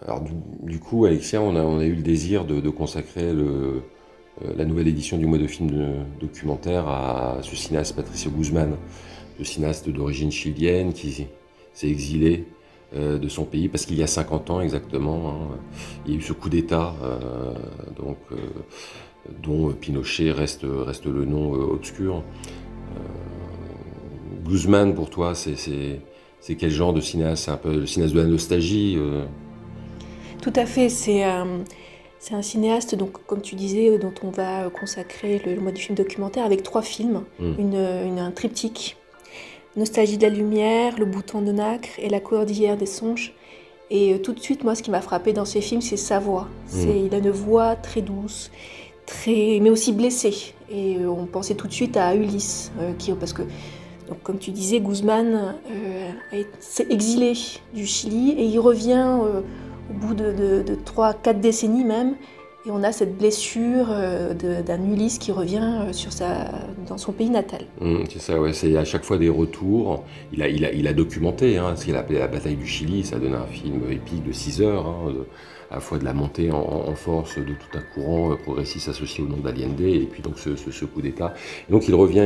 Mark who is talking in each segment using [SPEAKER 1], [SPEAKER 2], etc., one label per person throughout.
[SPEAKER 1] Alors du coup, Alexia, on a eu le désir de consacrer la nouvelle édition du mois de film documentaire à ce cinéaste Patricio Guzmán, le cinéaste d'origine chilienne qui s'est exilé de son pays parce qu'il y a 50 ans exactement, hein, il y a eu ce coup d'État dont Pinochet reste le nom obscur. Guzmán, pour toi, c'est quel genre de cinéaste? C'est un peu le cinéaste de la nostalgie
[SPEAKER 2] Tout à fait, c'est un cinéaste, donc, comme tu disais, dont on va consacrer le mois du film documentaire avec 3 films, un triptyque. Nostalgie de la lumière, Le bouton de nacre et La cordillère des songes. Et tout de suite, moi, ce qui m'a frappé dans ces films, c'est sa voix. Il a une voix très douce, mais aussi blessée. Et on pensait tout de suite à Ulysse, parce que, donc, comme tu disais, Guzmán s'est exilé du Chili et il revient au bout de 3-4 décennies même. Et on a cette blessure d'un Ulysse qui revient dans son pays natal.
[SPEAKER 1] C'est ça, ouais, c'est à chaque fois des retours. Il a documenté, hein, ce qu'il a appelé la bataille du Chili. Ça donne un film épique de 6 heures, hein, à la fois de la montée en force de tout un courant progressiste associé au nom d'Allende, et puis donc ce coup d'État. Et donc il revient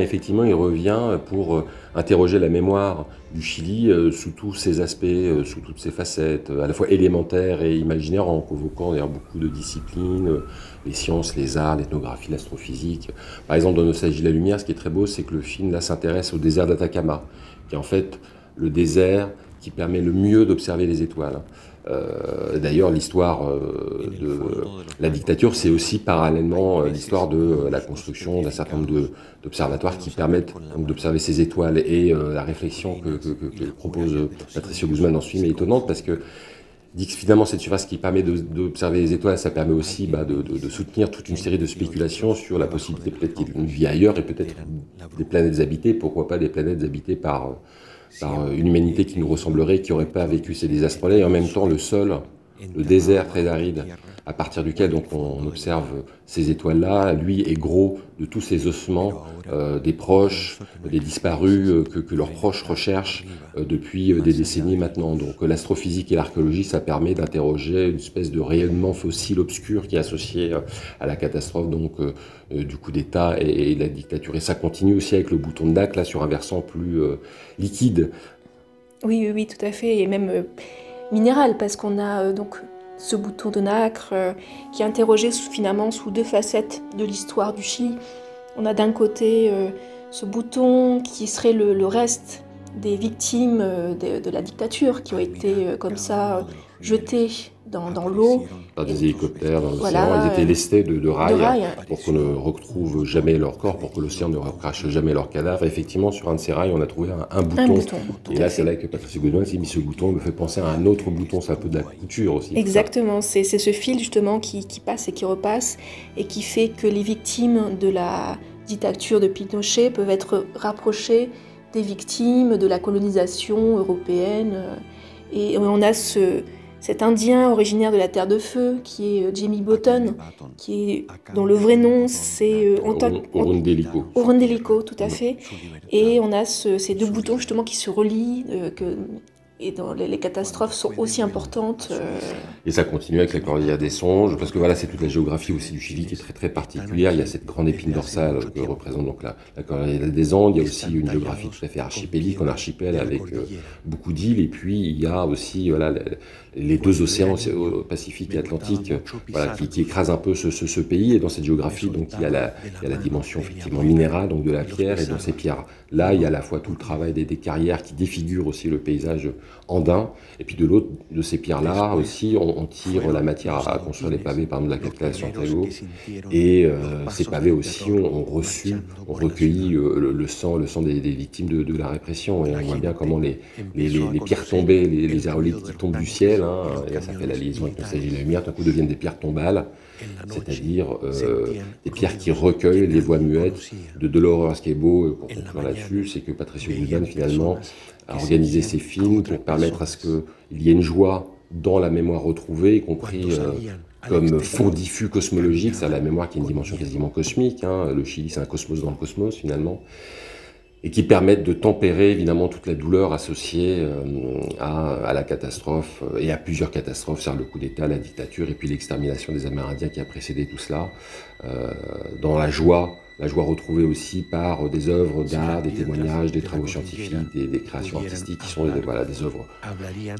[SPEAKER 1] pour interroger la mémoire du Chili sous tous ses aspects, sous toutes ses facettes, à la fois élémentaires et imaginaires, en convoquant d'ailleurs beaucoup de disciplines, les sciences, les arts, l'ethnographie, l'astrophysique. Par exemple, dans Nostalgie de la lumière, ce qui est très beau, c'est que le film là s'intéresse au désert d'Atacama, qui est en fait le désert qui permet le mieux d'observer les étoiles. D'ailleurs, l'histoire de la dictature, c'est aussi parallèlement l'histoire de la construction d'un certain nombre d'observatoires qui permettent d'observer ces étoiles. Et la réflexion que propose Patricio Guzmán dans ce film est étonnante parce que dit que finalement cette surface qui permet d'observer les étoiles, ça permet aussi de soutenir toute une série de spéculations sur la possibilité peut-être qu'il y ait une vie ailleurs et peut-être des planètes habitées, pourquoi pas des planètes habitées par une humanité qui nous ressemblerait, qui n'aurait pas vécu ces désastres-là, et en même temps le désert très aride, à partir duquel donc on observe ces étoiles-là, lui est gros de tous ces ossements des proches, des disparus que leurs proches recherchent depuis des décennies maintenant. Donc l'astrophysique et l'archéologie, ça permet d'interroger une espèce de rayonnement fossile obscur qui est associé à la catastrophe donc du coup d'État et de la dictature. Et ça continue aussi avec le bouton de Nacre, là sur un versant plus liquide.
[SPEAKER 2] Oui, oui, oui, tout à fait, et même minéral, parce qu'on a donc ce bouton de nacre qui est interrogé finalement sous 2 facettes de l'histoire du Chili. On a d'un côté ce bouton qui serait le reste des victimes de la dictature qui ont été comme ça jetées dans l'eau.
[SPEAKER 1] Par des hélicoptères dans l'océan,
[SPEAKER 2] Voilà,
[SPEAKER 1] ils étaient lestés de rails pour qu'on
[SPEAKER 2] lestés.
[SPEAKER 1] ne retrouve jamais leur corps, pour que l'océan ne recrache jamais leurs cadavres. Effectivement, sur un de ces rails, on a trouvé un
[SPEAKER 2] Un
[SPEAKER 1] bouton.
[SPEAKER 2] bouton, tout
[SPEAKER 1] Et
[SPEAKER 2] à
[SPEAKER 1] là, c'est
[SPEAKER 2] fait.
[SPEAKER 1] là que Patricio Guzmán s'est mis ce bouton, me fait penser à un autre bouton, c'est un peu de la couture aussi.
[SPEAKER 2] Exactement, c'est ce fil justement qui passe et qui repasse et qui fait que les victimes de la dictature de Pinochet peuvent être rapprochées des victimes de la colonisation européenne. Et on a cet Indien originaire de la Terre de Feu qui est Jamie Botton, dont le vrai nom c'est
[SPEAKER 1] Orundeliko.
[SPEAKER 2] Orundeliko, tout à fait. Et on a ces 2 boutons justement qui se relient, et dans les catastrophes sont aussi importantes.
[SPEAKER 1] Et ça continue avec la cordillère des songes, parce que voilà, c'est toute la géographie aussi du Chili qui est très très particulière. Il y a cette grande épine dorsale que représente donc la cordillère des Andes. Il y a aussi une géographie tout à fait archipélique, en archipel, avec beaucoup d'îles. Et puis il y a aussi voilà, les 2 océans, Pacifique et Atlantique, voilà, qui écrasent un peu ce pays. Et dans cette géographie, donc il y a la dimension effectivement minérale, donc de la pierre. Et dans ces pierres-là, il y a à la fois tout le travail des carrières qui défigurent aussi le paysage andin. Et puis de l'autre de ces pierres-là aussi, on tire la matière à construire les pavés, par exemple de la capitale Santiago. Et ces pavés aussi ont recueilli le sang des victimes de la répression. Et on voit bien comment les pierres tombées, les aérolithes qui tombent du ciel, hein, et là ça fait la liaison avec Nostalgie de la lumière, d'un coup deviennent des pierres tombales, c'est-à-dire des pierres qui recueillent les voix muettes de l'horreur. Ce qui est beau, pour conclure là-dessus, c'est que Patricio Guzmán finalement a organisé ces films pour permettre à ce qu'il y ait une joie dans la mémoire retrouvée, y compris comme fond diffus cosmologique, c'est la mémoire qui a une dimension quasiment cosmique, hein. Le Chili, c'est un cosmos dans le cosmos finalement. et qui permettent de tempérer évidemment toute la douleur associée à la catastrophe et à plusieurs catastrophes, c'est-à-dire le coup d'État, la dictature et puis l'extermination des Amérindiens qui a précédé tout cela, dans la joie retrouvée aussi par des œuvres d'art, des témoignages, des travaux scientifiques, des créations artistiques qui sont voilà, des œuvres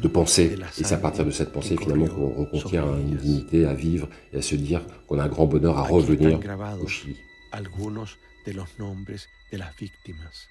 [SPEAKER 1] de pensée. Et c'est à partir de cette pensée finalement qu'on reconquiert une dignité à vivre et à se dire qu'on a un grand bonheur à revenir au Chili.
[SPEAKER 3] Algunos de los nombres de las víctimas.